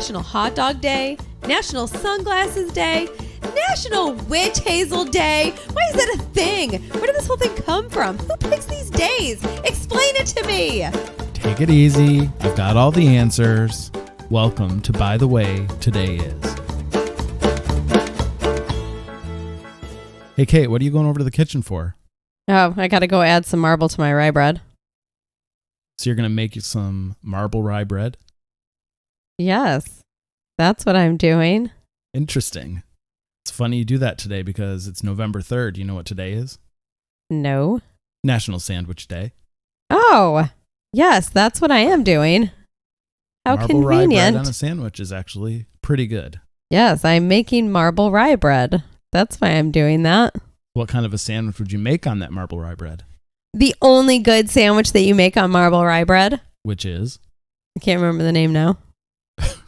National Hot Dog Day, National Sunglasses Day, National Witch Hazel Day. Why is that a thing? Where did this whole thing come from? Who picks these days? Explain it to me. Take it easy. I've got all the answers. Welcome to By the Way Today Is. Hey, Kate, what are you going over to the kitchen for? Oh, I got to go add some marble to my rye bread. So you're going to make you some marble rye bread? Yes, that's what I'm doing. Interesting. It's funny you do that today because it's November 3rd. You know what today is? No. National Sandwich Day. Oh, yes, that's what I am doing. How marble convenient. Rye bread on a sandwich is actually pretty good. Yes, I'm making marble rye bread. That's why I'm doing that. What kind of a sandwich would you make on that marble rye bread? The only good sandwich that you make on marble rye bread. Which is? I can't remember the name now.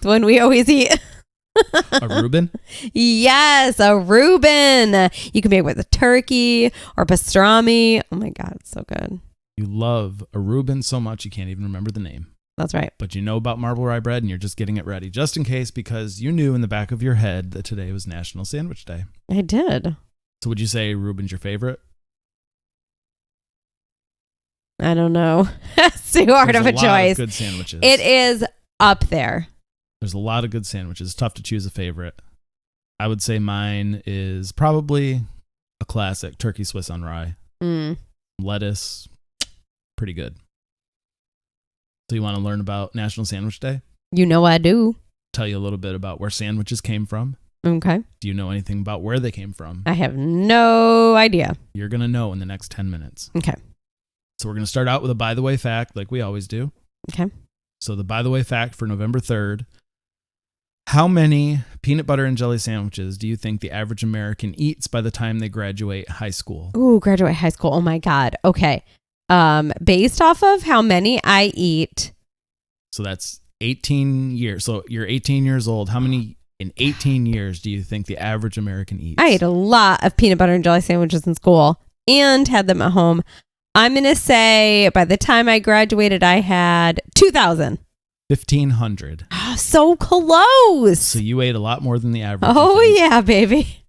The one we always eat. A Reuben? Yes, a Reuben. You can make it with a turkey or pastrami. Oh my God, it's so good. You love a Reuben so much you can't even remember the name. That's right. But you know about marble rye bread and you're just getting it ready just in case because you knew in the back of your head that today was National Sandwich Day. I did. So would you say Reuben's your favorite? I don't know. It's too hard There's of a lot choice. Of good sandwiches. It is up there. There's a lot of good sandwiches. It's tough to choose a favorite. I would say mine is probably a classic turkey Swiss on rye. Lettuce. Pretty good. So you want to learn about National Sandwich Day? You know I do. Tell you a little bit about where sandwiches came from. Okay. Do you know anything about where they came from? I have no idea. You're going to know in the next 10 minutes. Okay. So we're going to start out with a by the way fact like we always do. Okay. So the by the way fact for November 3rd. How many peanut butter and jelly sandwiches do you think the average American eats by the time they graduate high school? Ooh, graduate high school. Oh my God. Okay. Based off of how many I eat. So that's 18 years. So you're 18 years old. How many in 18 years do you think the average American eats? I ate a lot of peanut butter and jelly sandwiches in school and had them at home. I'm going to say by the time I graduated, I had 2,000. 1,500. Oh, so close. So you ate a lot more than the average. Oh, yeah, baby.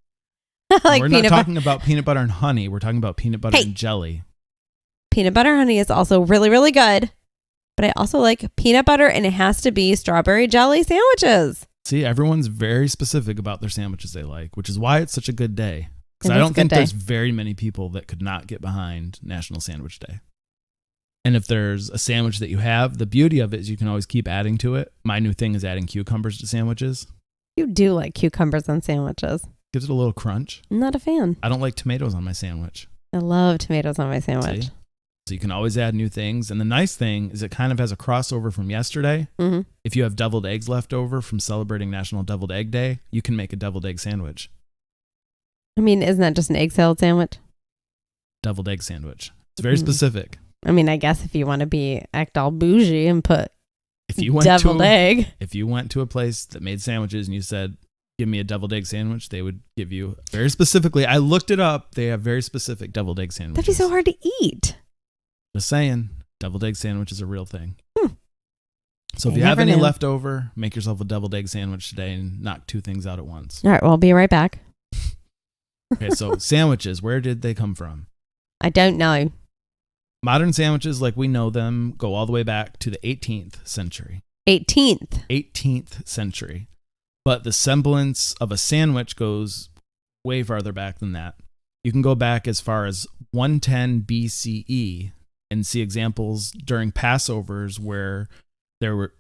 Like we're not talking about peanut butter and honey. We're talking about peanut butter and jelly. Peanut butter honey is also really, really good. But I also like peanut butter, and it has to be strawberry jelly sandwiches. See, everyone's very specific about their sandwiches they like, which is why it's such a good day. Because I don't think there's very many people that could not get behind National Sandwich Day. And if there's a sandwich that you have, the beauty of it is you can always keep adding to it. My new thing is adding cucumbers to sandwiches. You do like cucumbers on sandwiches. Gives it a little crunch. I'm not a fan. I don't like tomatoes on my sandwich. I love tomatoes on my sandwich. See? So you can always add new things. And the nice thing is it kind of has a crossover from yesterday. Mm-hmm. If you have deviled eggs left over from celebrating National Deviled Egg Day, you can make a deviled egg sandwich. I mean, isn't that just an egg salad sandwich? Deviled egg sandwich. It's very specific. I mean, I guess if you want to act all bougie and put deviled egg. If you went to a place that made sandwiches and you said, give me a deviled egg sandwich, they would give you very specifically. I looked it up. They have very specific deviled egg sandwiches. That'd be so hard to eat. Just saying, deviled egg sandwich is a real thing. So if you have any left over, make yourself a deviled egg sandwich today and knock two things out at once. All right, well, I'll be right back. Okay, so sandwiches, where did they come from? I don't know. Modern sandwiches, like we know them, go all the way back to the 18th century. 18th century. But the semblance of a sandwich goes way farther back than that. You can go back as far as 110 BCE and see examples during Passovers where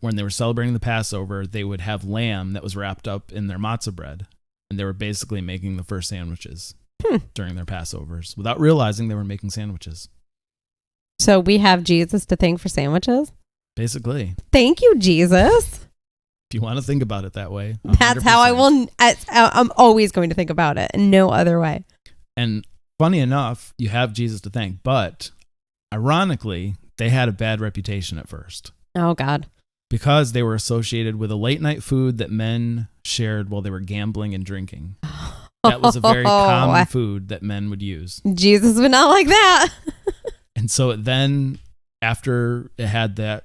when they were celebrating the Passover, they would have lamb that was wrapped up in their matzah bread. And they were basically making the first sandwiches during their Passovers without realizing they were making sandwiches. So we have Jesus to thank for sandwiches? Basically. Thank you, Jesus. If you want to think about it that way. 100%. That's how I'm always going to think about it in no other way. And funny enough, you have Jesus to thank, but ironically, they had a bad reputation at first. Oh, God. Because they were associated with a late night food that men shared while they were gambling and drinking. That was a very common food that men would use. Jesus would not like that. And so then, after it had that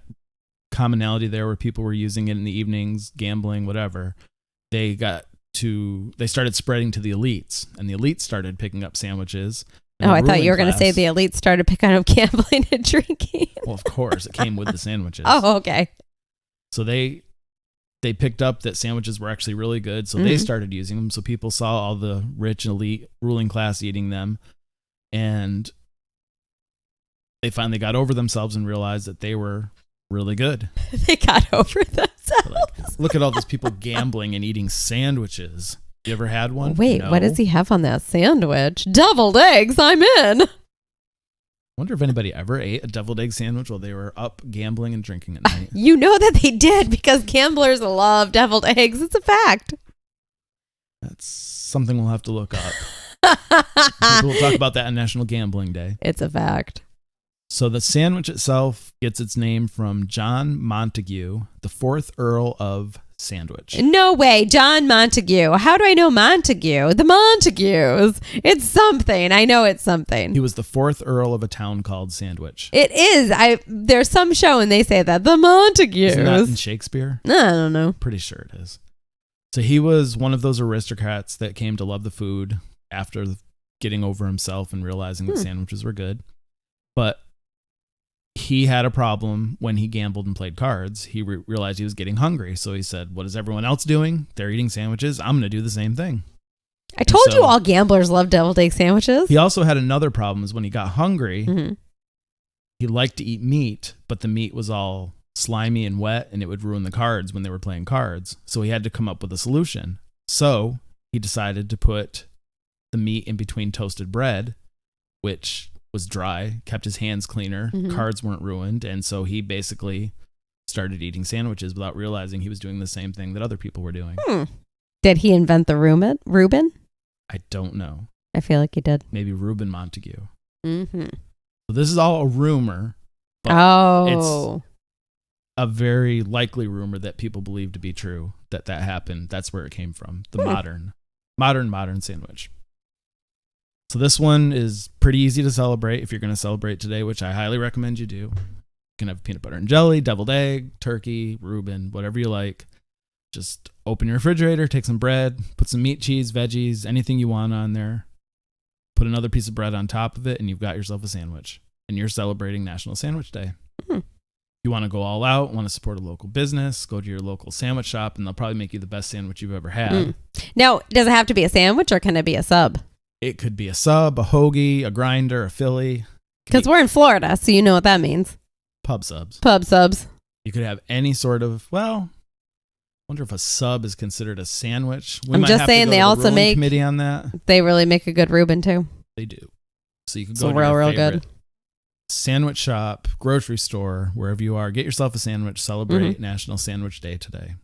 commonality there where people were using it in the evenings, gambling, whatever. They started spreading to the elites, and the elites started picking up sandwiches. Oh, I thought you were going to say the elites started picking up gambling and drinking. Well, of course, it came with the sandwiches. Oh, okay. So they picked up that sandwiches were actually really good, so they started using them. So people saw all the rich and elite ruling class eating them, and they finally got over themselves and realized that they were really good. They got over themselves. Like, look at all those people gambling and eating sandwiches. You ever had one? Wait, No. what does he have on that sandwich? Deviled eggs, I'm in. Wonder if anybody ever ate a deviled egg sandwich while they were up gambling and drinking at night. You know that they did because gamblers love deviled eggs. It's a fact. That's something we'll have to look up. Maybe we'll talk about that on National Gambling Day. It's a fact. So the sandwich itself gets its name from John Montague, the 4th Earl of Sandwich. No way, John Montague. How do I know Montague? The Montagues. It's something. I know it's something. He was the 4th Earl of a town called Sandwich. It is. There's some show and they say that. The Montagues. Isn't that in Shakespeare? I don't know. Pretty sure it is. So he was one of those aristocrats that came to love the food after getting over himself and realizing that sandwiches were good. But he had a problem when he gambled and played cards. He realized he was getting hungry. So he said, what is everyone else doing? They're eating sandwiches. I'm going to do the same thing. I told you all gamblers love deviled egg sandwiches. He also had another problem is when he got hungry, he liked to eat meat, but the meat was all slimy and wet and it would ruin the cards when they were playing cards. So he had to come up with a solution. So he decided to put the meat in between toasted bread, which was dry, kept his hands cleaner, cards weren't ruined, and so he basically started eating sandwiches without realizing he was doing the same thing that other people were doing. Did he invent the Reuben? I don't know. I feel like he did. Maybe Reuben Montague. So this is all a rumor, but it's a very likely rumor that people believe to be true, that happened. That's where it came from, the modern sandwich. So this one is pretty easy to celebrate if you're going to celebrate today, which I highly recommend you do. You can have peanut butter and jelly, deviled egg, turkey, Reuben, whatever you like. Just open your refrigerator, take some bread, put some meat, cheese, veggies, anything you want on there. Put another piece of bread on top of it, and you've got yourself a sandwich. And you're celebrating National Sandwich Day. You want to go all out, want to support a local business, go to your local sandwich shop, and they'll probably make you the best sandwich you've ever had. Now, does it have to be a sandwich or can it be a sub? It could be a sub, a hoagie, a grinder, a Philly. Because we're in Florida, so you know what that means. Pub subs. Pub subs. You could have any sort of, well, I wonder if a sub is considered a sandwich. I'm just saying they also make committee on that. They really make a good Reuben too. They do. So you can It's go to real your good sandwich shop, grocery store, wherever you are. Get yourself a sandwich. Celebrate National Sandwich Day today.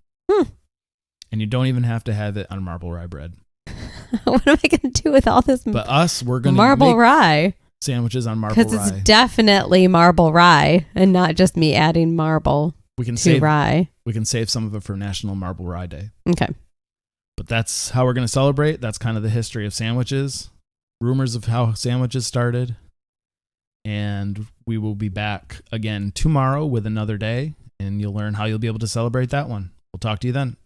And you don't even have to have it on marble rye bread. What am I going to do with all this? But we're going to marble make rye sandwiches on marble rye. because it's definitely marble rye and not just me adding marble to rye. We can save some of it for National Marble Rye Day. Okay. But that's how we're going to celebrate. That's kind of the history of sandwiches, rumors of how sandwiches started. And we will be back again tomorrow with another day, and you'll learn how you'll be able to celebrate that one. We'll talk to you then.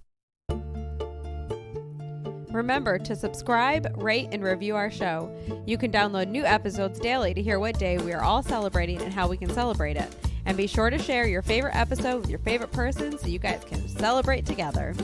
Remember to subscribe, rate, and review our show. You can download new episodes daily to hear what day we are all celebrating and how we can celebrate it. And be sure to share your favorite episode with your favorite person so you guys can celebrate together.